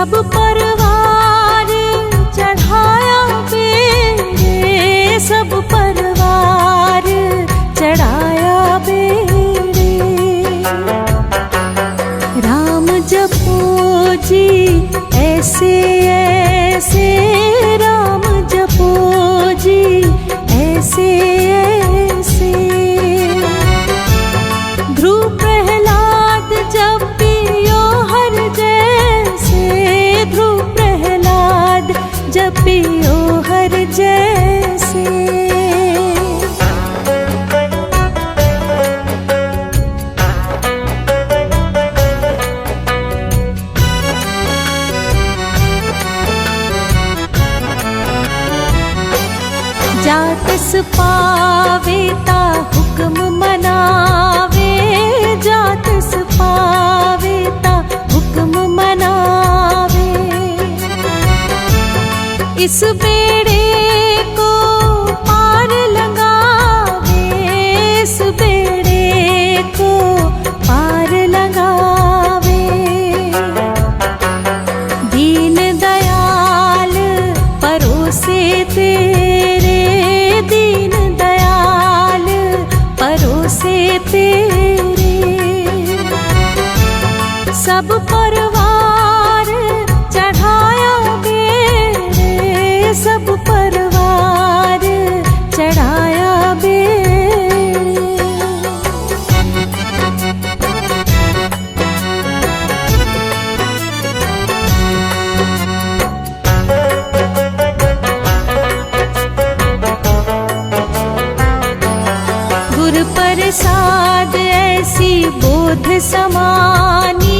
सब परवार चढ़ाया बेड़े, सब परवार चढ़ाया बेड़े। राम जपो जी ऐसे ऐसे, राम जपो जी ऐसे ऐसे। ध्रुव प्रहलाद जपियो हर जैसे, ध्रुव प्रहलाद जपियो हर जैसे। जातस पावे ता हुक्म मनावे, जातस पावे ता हुक्म मनावे। इस बेड़े को पार लगावे, इस बेड़े को पार लगावे। दीन दयाल परोसे तेरे, दीन दयाल परोसे तेरे। सब परवार चढ़ाया बेड़े, सब परवार चढ़ाया बेड़े। गुर प्रसाद ऐसी बोध समानी,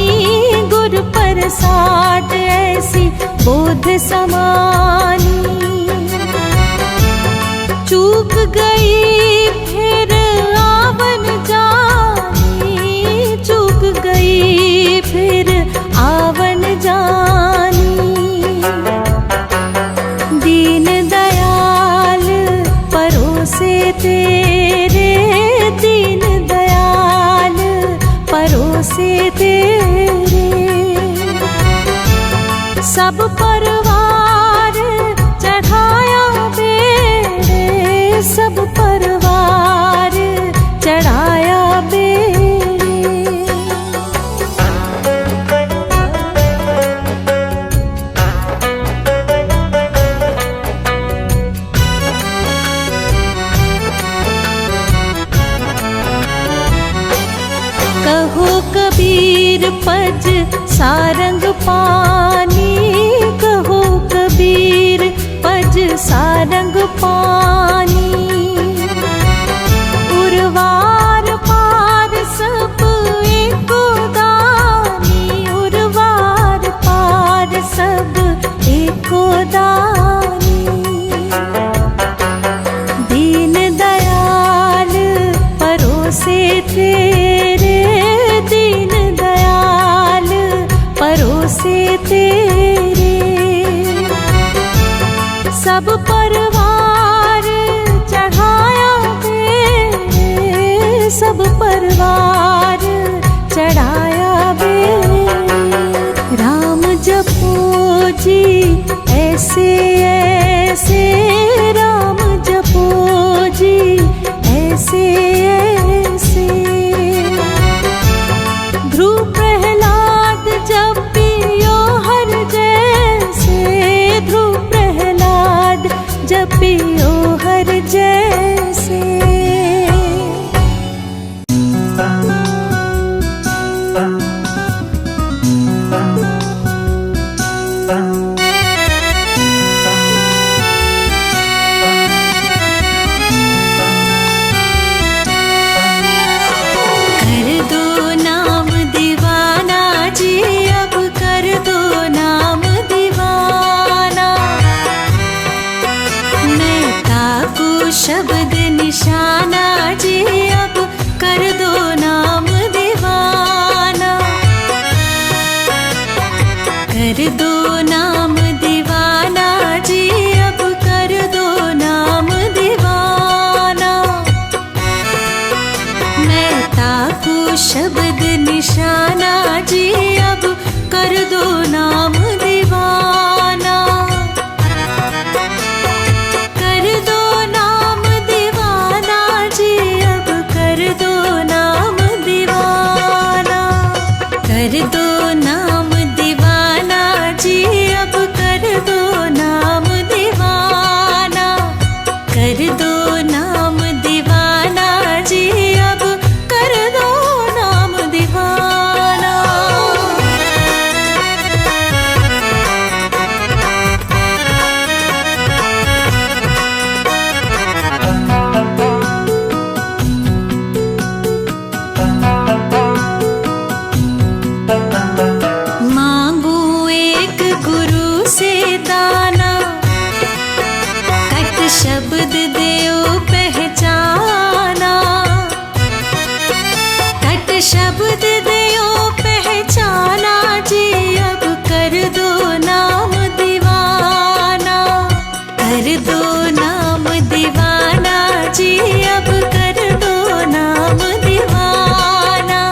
गुर प्रसाद ऐसी बोध समानी। चूक गई फिर आवन जानी, चूक गई फिर आवन जानी। दीन दयाल परोसे तेरे, दीन दयाल परोसे तेरे। सब परवार चढ़ाया बेड़े, सब परवार चढ़ाया बेड़े। कहो कबीर पज सारंग पानी, कहो कबीर पज सारंग पानी। उर्वार पार सब एको दानी, उर्वार पार सब एको दानी। दीन दयाल परोसे तेरे, दीन दयाल परोसे तेरे। सब परवार चढ़ाया बेड़े, सब परवार चढ़ाया बेड़े। राम जपो जी ऐसे ऐसे, राम जपो जी ऐसे ऐसे। ध्रुव प्रहलाद जपियो हर जैसे, ध्रुव प्रहलाद जपियो हर जैसे। शब्द देओ पहचाना, तट शब्द देओ पहचाना जी, अब कर दो नाम दीवाना, कर दो नाम दीवाना जी, अब कर दो नाम दीवाना,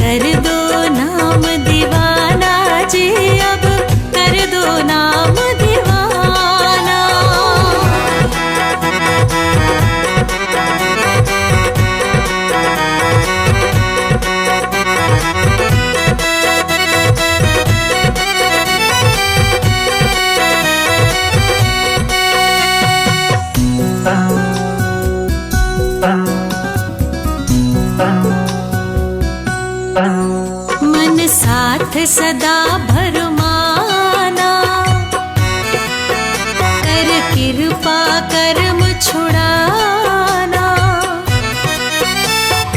कर दो नाम दीवाना जी, अब कर दो नाम दीवाना। मन साथ सदा भरमाना, कर कृपा कर्म छुड़ाना,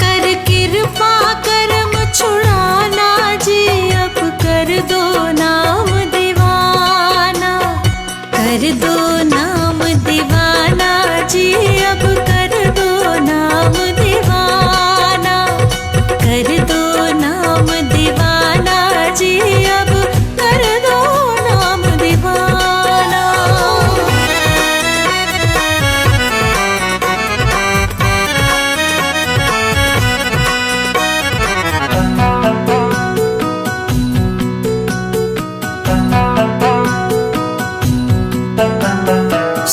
कर कृपा कर्म छुड़ाना जी, अब कर दो नाम दीवाना, कर दो नाम दीवाना जी, अब कर दो नाम दीवाना, कर दो नाम दीवाना जी, अब कर दो नाम दीवाना।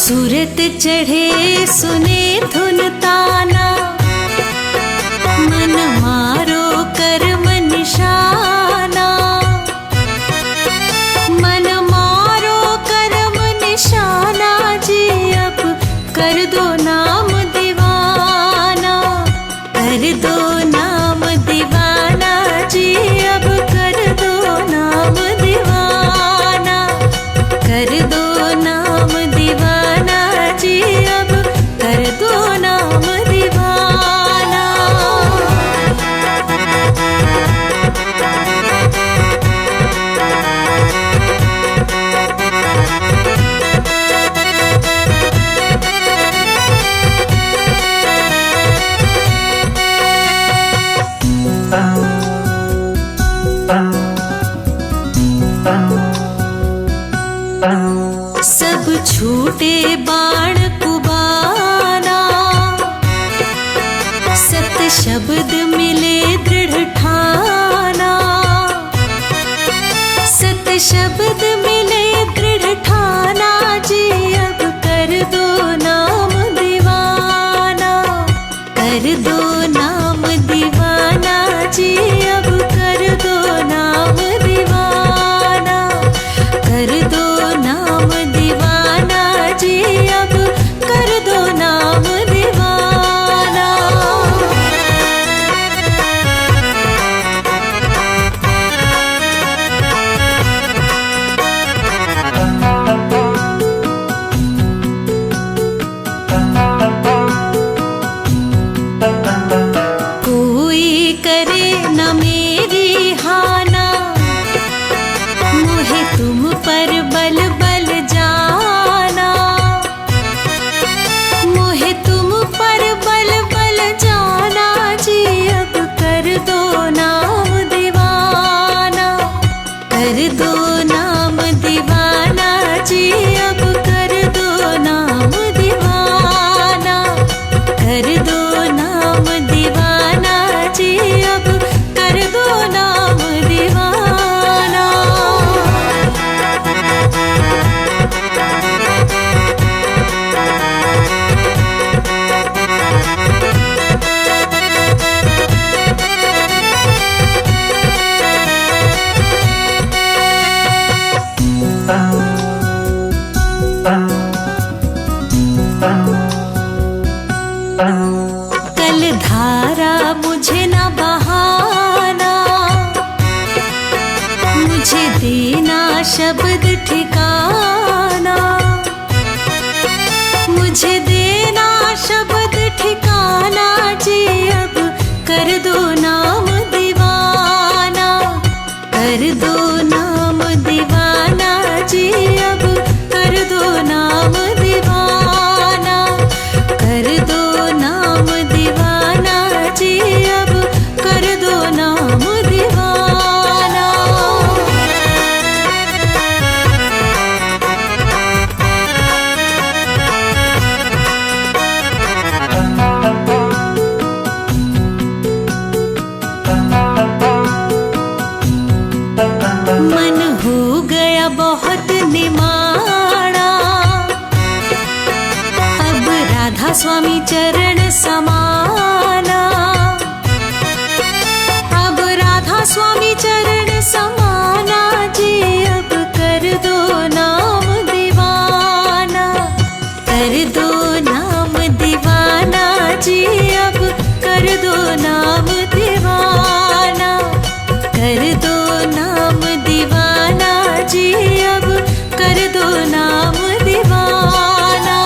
सूरत चढ़े सुने धुन ताना, मन मारो कर्म निशाना, मन मारो कर्म निशाना जी, अब कर दो नाम दीवाना, कर दो नाम दीवाना जी, अब कर दो नाम दीवाना, कर दो नाम दीवाना जी, अब कर दो नाम दीवाना। सब छूटे बाण कुबाना, सत शब्द मिले दृढ़ ठाना, सत शब्द मिले दृढ़ ठाना जी, अब कर दो नाम दीवाना, कर दो नाम दीवाना जी, अब कर दो नाम दीवाना, कर दो नाम दीवाना जी, अब कर दो नाम दीवाना। कोई करे न मेरी हाना, मोहे तुम पर बल बल जाना, मोहे तुम पर बल बल जाना जी, अब कर दो नाम दीवाना, कर दो नाम दीवाना जी, अब कर दो नाम दीवाना, कर दो नाम दीवाना जी, अब कर दो नाम दीवाना। कल धारा मुझे न बहाना, मुझे देना शब्द ठिकाना, मुझे देना शब्द ठिकाना जी, अब कर दो नाम दीवाना, कर दो नाम दीवाना जी, अब कर दो नाम चरण समाना। अब राधा स्वामी चरण समाना जी, अब कर दो नाम दीवाना, कर दो नाम दीवाना जी, अब कर दो नाम दीवाना, कर दो नाम दीवाना जी, अब कर दो नाम दीवाना।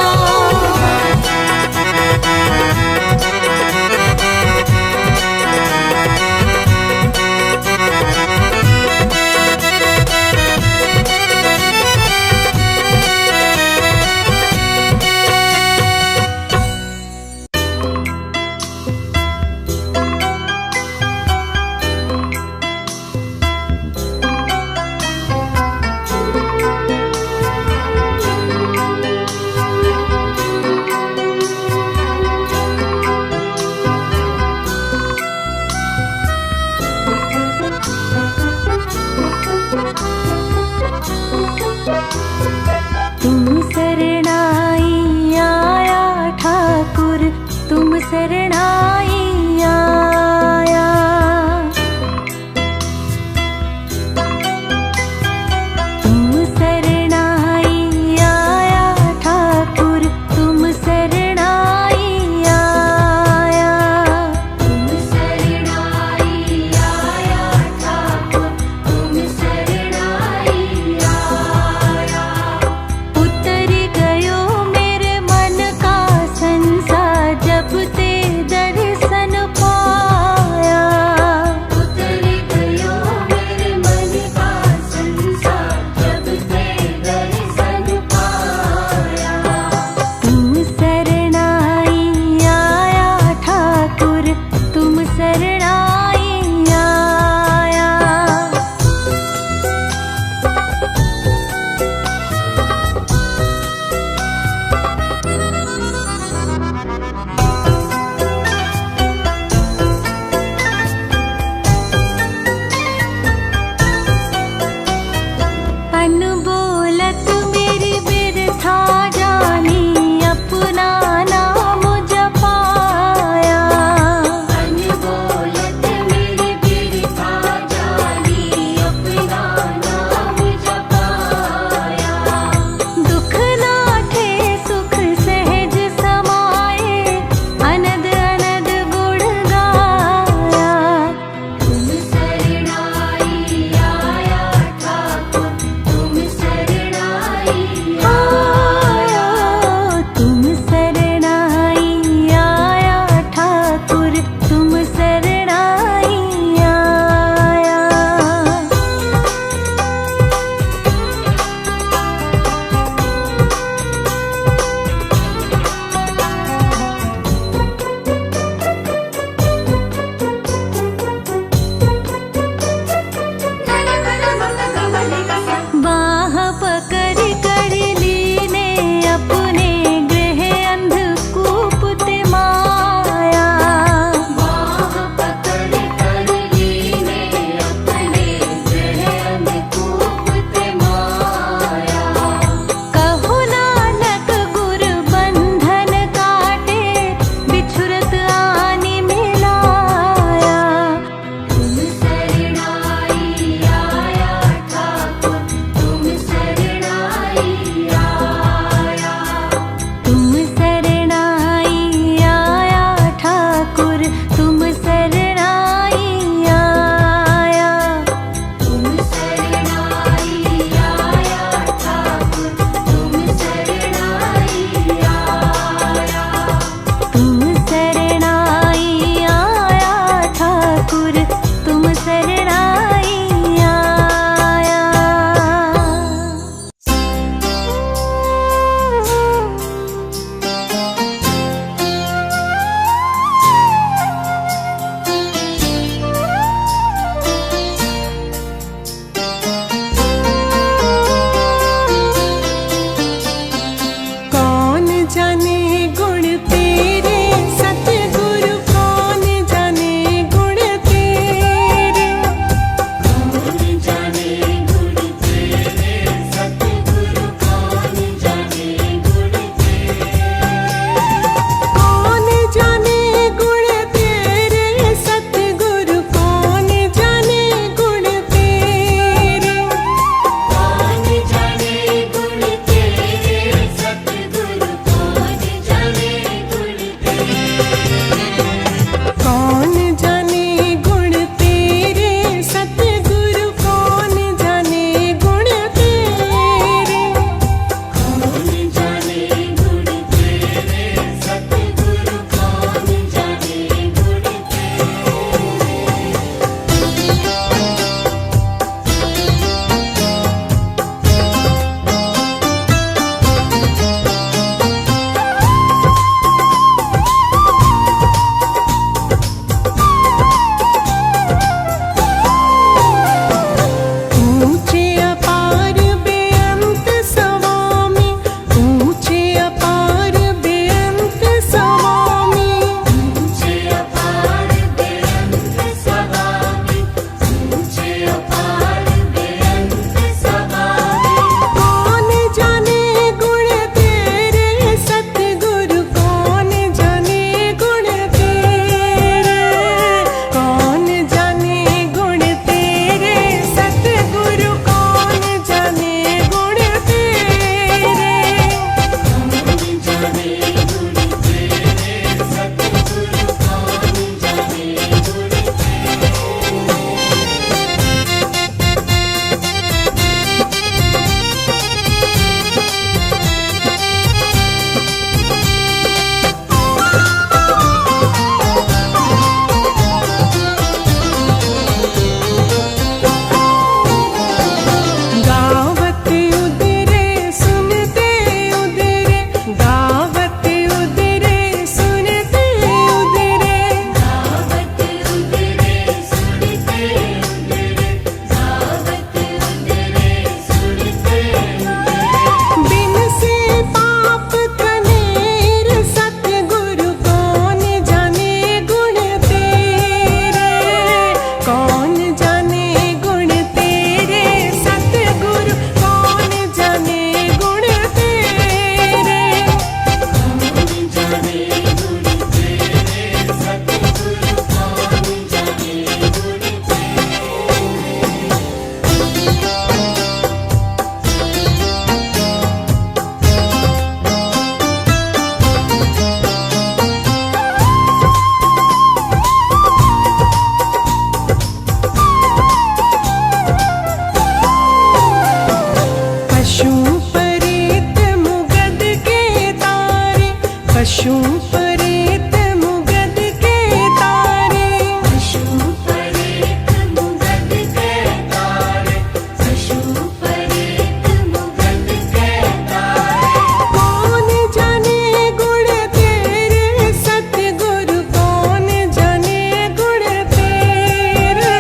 पशु परेत मुगद के तारे, पशु परेत मुगद के तारे, पशु परेत मुगद के तारे। कौन जाने गुण तेरे सतगुरु, कौन जाने गुण तेरे,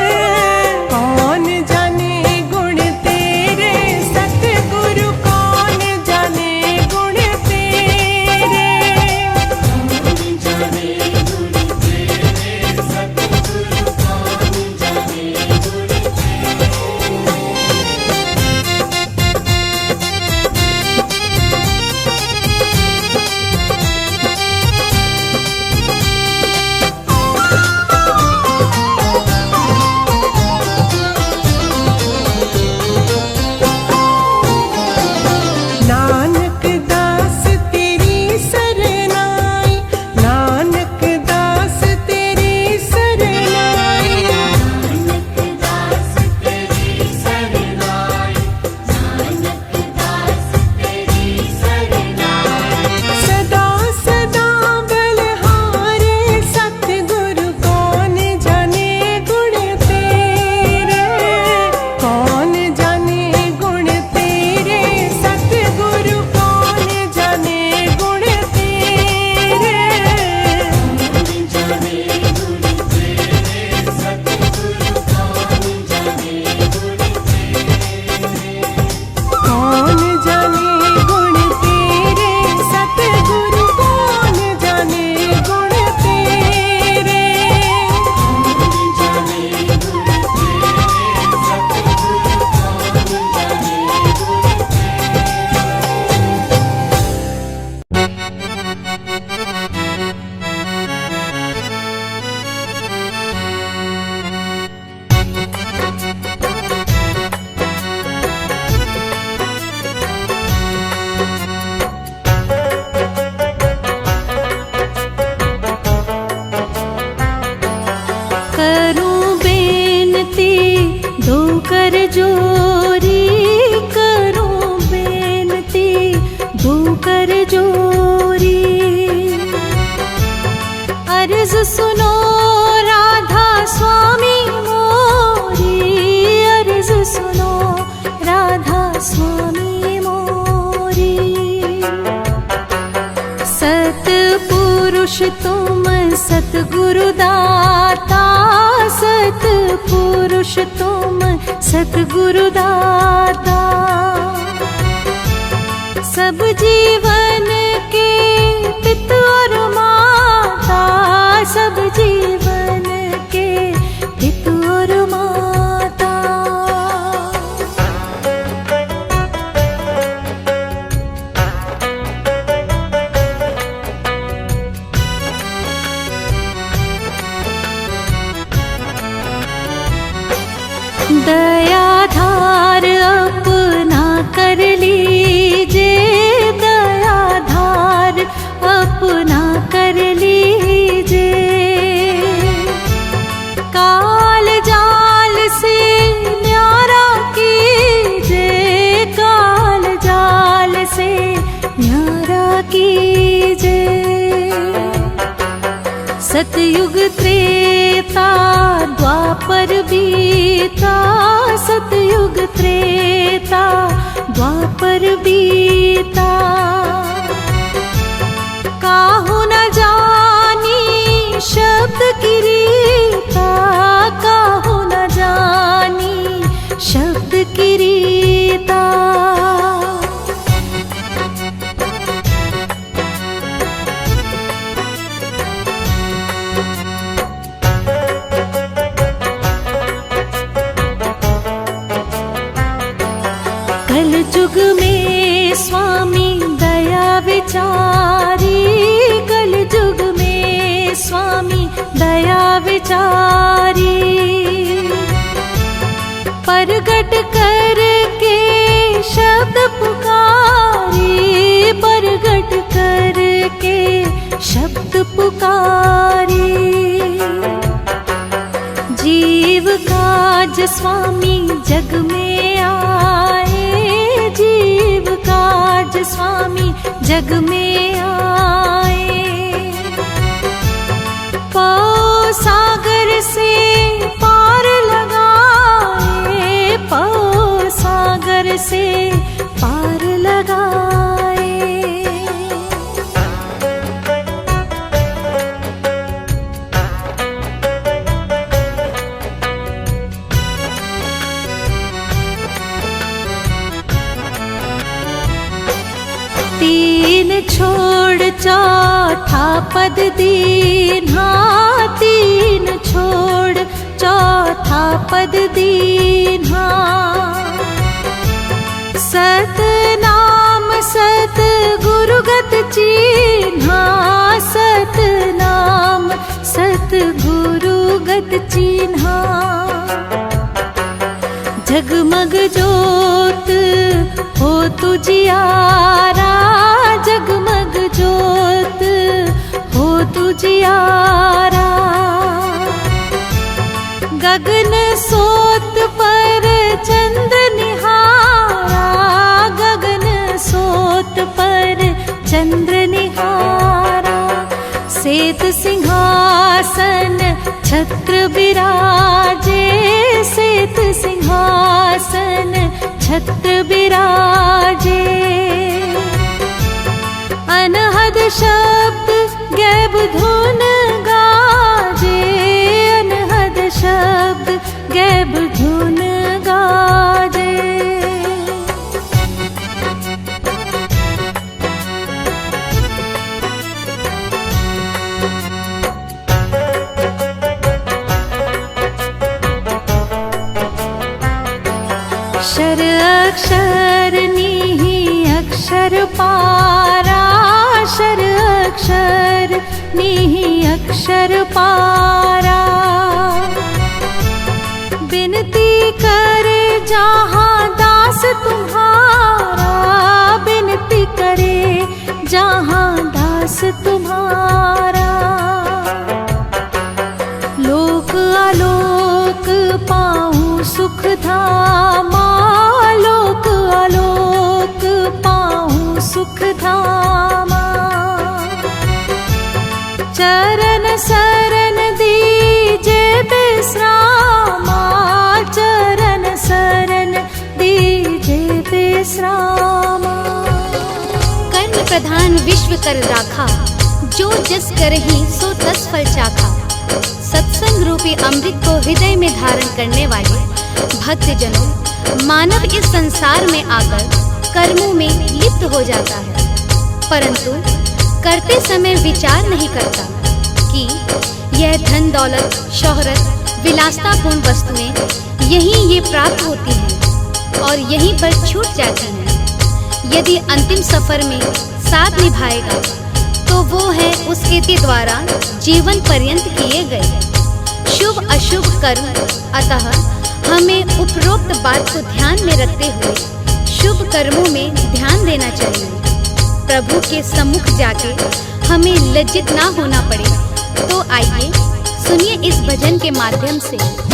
कौन जाने गुण तेरे सतगुरु, कौन जाने गुण तेरे। कौन जाने गुण तेरे सतगुरु, कौन जाने गुण नानक दास तेरी सरनाई, नानक दास तेरी सरनाई, नानक दास तेरी सरनाई, नानक दास तेरी सरनाई। सदा सदा बलहारे सतगुरु, कौन जाने गुण तेरे, कौन जाने गुण तेरे सतगुरु, कौन जाने गुण तेरे। कौन जाने गुण तेरे सतगुरु, कौन जाने गुण तेरे। कौन जाने गुण तेरे सतगुरु, कौन जाने गुण तेरे। कौन जाने गुण तेरे सतगुरु, कौन जाने गुण करूं बेनती दो कर जोरी, करूं बेनती दो कर जोरी। अर्ज सुनो राधा स्वामी मोरी, अर्ज सुनो राधा स्वामी मोरी। सतपुरुष तुम सतगुरु दाता, सतपुरुष तुम सतगुरु दाता। सब जीवन के पिता और माता, सब जीवन के पिता और माता। दयाधार अपना कर लीजे, दयाधार अपना कर लीजे। काल जाल से न्यारा कीजे, काल जाल से न्यारा कीजे। सतयुग त्रेता द्वापर बीता, सतयुग त्रेता द्वापर बीता। काहू न जानी शब्द की रीता, काहू न जानी शब्द की रीता। कल युग में स्वामी दया विचारी, कल युग में स्वामी दया विचारी। प्रगट करके शब्द पुकारी, प्रगट करके शब्द पुकारी। जीव काज स्वामी जग में आए, जीव काज स्वामी जग में आए। से पार लगाए। तीन छोड़ चौथा पद दीन्हा, तीन छोड़ चौथा पद दीन्हा। सतनाम सत गुरुगत चीन्हा, सतनाम सत गुरुगत चीन्हा। जगमग जोत हो तुझियारा, जगमग जोत हो तुझियारा। गगन सोत पर चंद्र निहारा, गगन सोत पर चंद्र निहारा। श्वेत सिंहासन छत्र विराजे, श्वेत सिंहासन छत्र विराजे। अनहद शब्द गैब धुन गाजे, अनहद शब्द गैब धुन गाजे। अक्षर अक्षर नीहि अक्षर पारा, अक्षर अक्षर नीहि अक्षर पारा। बिनती करे जहाँ दास तुम्हारा, बिनती करे जहाँ दास तुम्हारा। लोक आलोक पाऊँ सुख धामा, लोक आलोक पाऊँ सुख धामा। चरण शरण दीजे विश्रामा, चरण शरण दीजे विश्रामा। कर्म प्रधान विश्व कर राखा, जो जस करहि सो तस फल चाखा। सत्संग रूपी अमृत को हृदय में धारण करने वाले भक्तजनों, मानव इस संसार में आकर कर्मों में लिप्त हो जाता है, परंतु करते समय विचार नहीं करता कि यह धन दौलत शोहरत विलासतापूर्ण वस्तुएं यहीं ये प्राप्त होती हैं और यहीं पर छूट जाती हैं। यदि अंतिम सफर में साथ निभाएगा तो वो है उसके द्वारा जीवन पर्यंत किए गए शुभ अशुभ कर्म। अतः हमें उपरोक्त बात को ध्यान में रखते हुए शुभ कर्मों में ध्यान देना चाहिए। प्रभु के सम्मुख जाके हमें लज्जित ना होना पड़े। तो आइए सुनिए इस भजन के माध्यम से।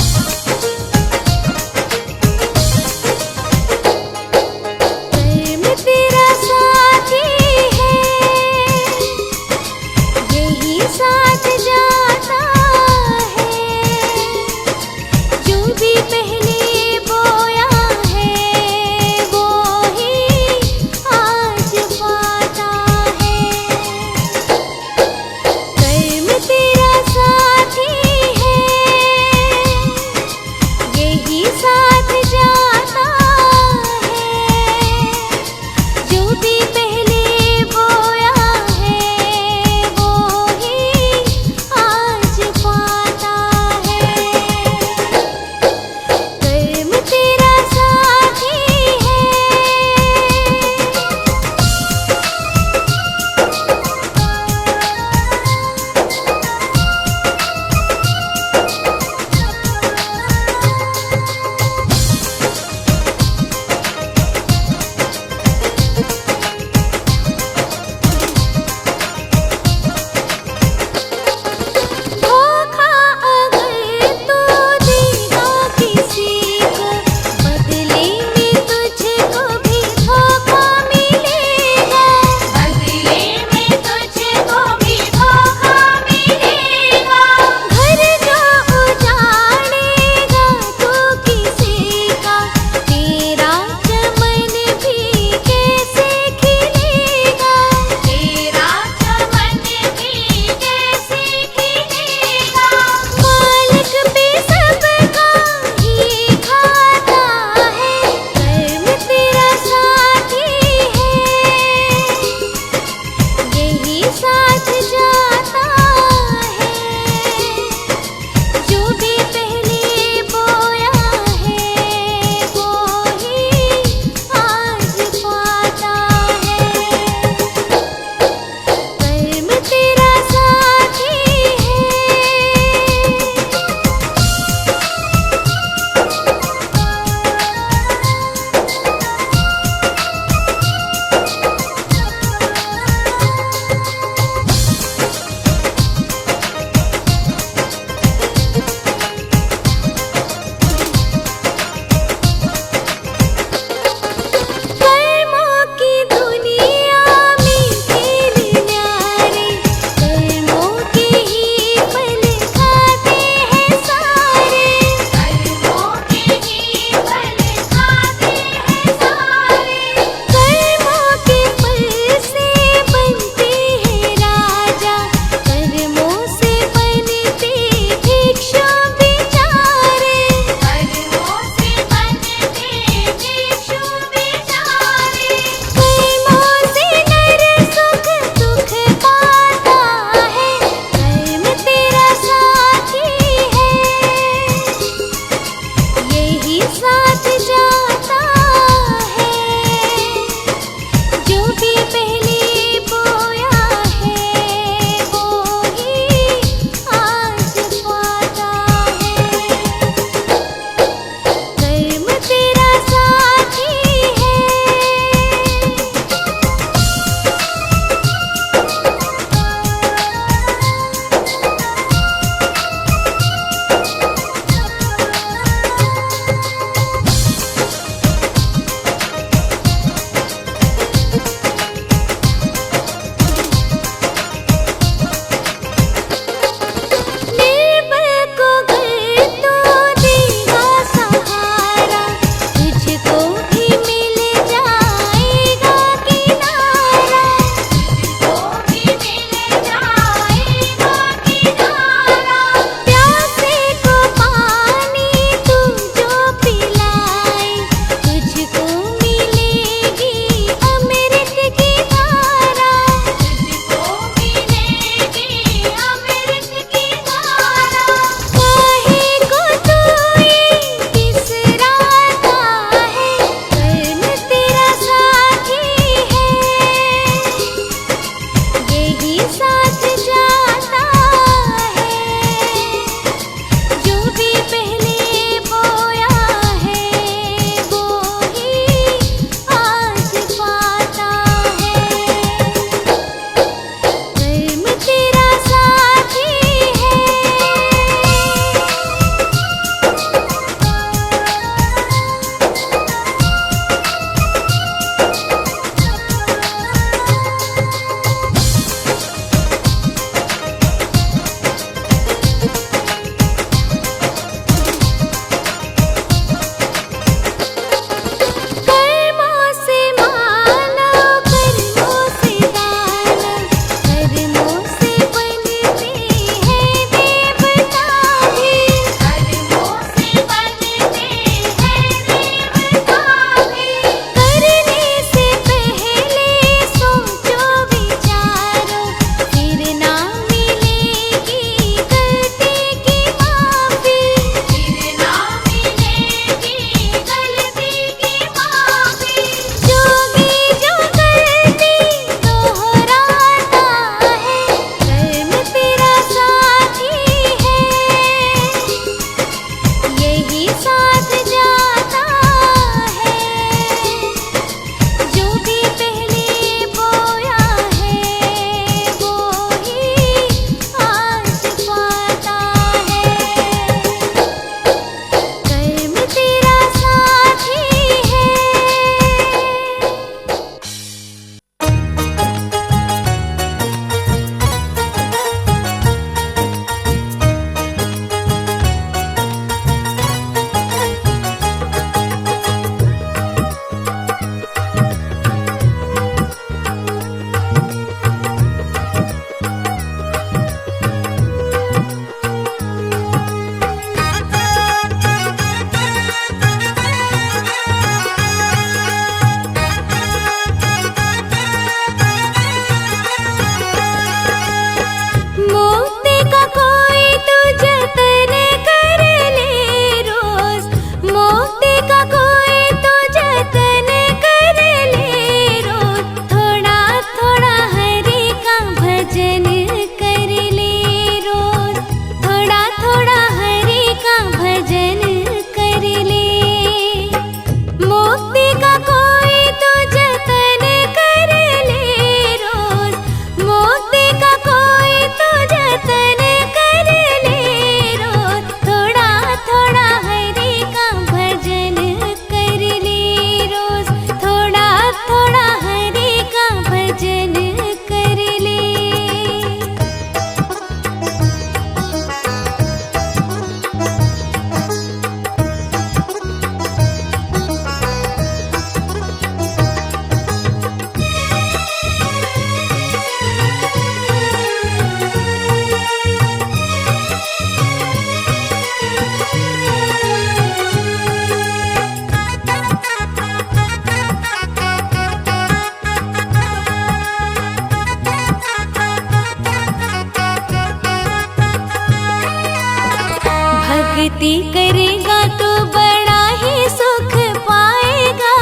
भक्ति करेगा तो बड़ा ही सुख पाएगा।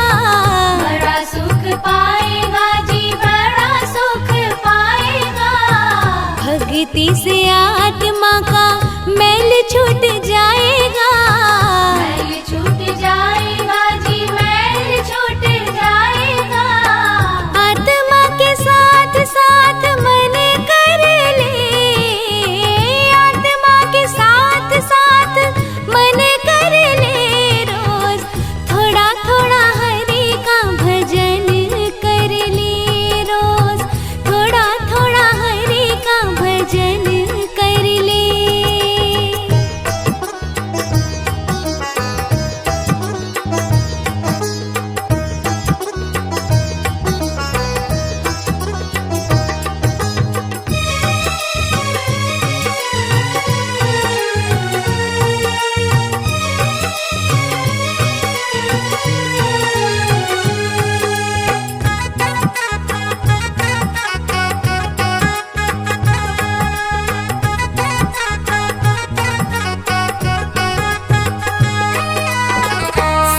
बड़ा सुख पाएगा जी, बड़ा सुख पाएगा। भक्ति से आत्मा का मैल छूट जाएगा। मैल छूट जाएगा जी, मैल छूट जाएगा। आत्मा के साथ साथ मन कर ले, आत्मा के साथ साथ मन कर ले। रोज थोड़ा थोड़ा हरि का भजन कर ले। रोज थोड़ा थोड़ा हरि का भजन कर ले।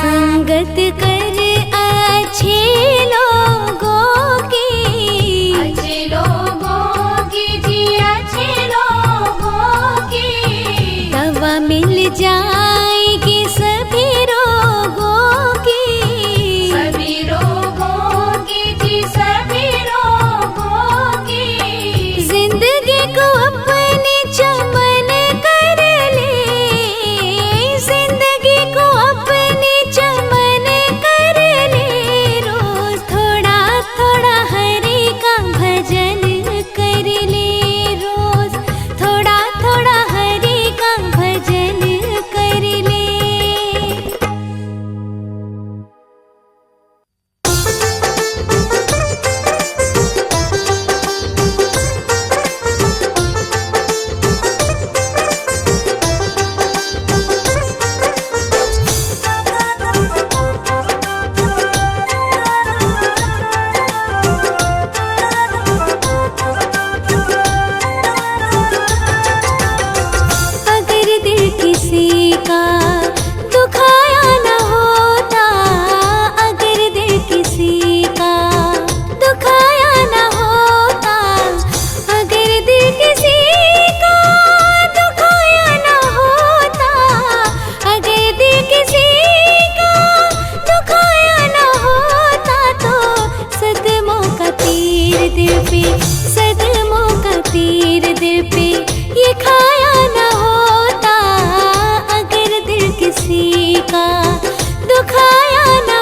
संगत कर अच्छे लोगों की, अच्छे लोगों की जी, अच्छे लोगों की। दवा मिल जाएगी सभी रोगों की। सभी रोगों की जी, सभी रोगों की। जिंदगी को अपनी चमन कर ले, जिंदगी को अपनी चमन कर ले। रोज थोड़ा थोड़ा हरि का भजन कर ले। रोज थोड़ा थोड़ा हरि का भजन कर ले। अगर दिल किसी का दुखाया न होता, अगर दिल किसी का दुखाया न होता, अगर दिल किसी का दुखाया न होता, अगर दिल किसी का दुखाया न होता, तो सदमों का तीर दिल पे, सदमों का तीर दिल पे ये खाया न होता। अगर दिल किसी का दुखाया न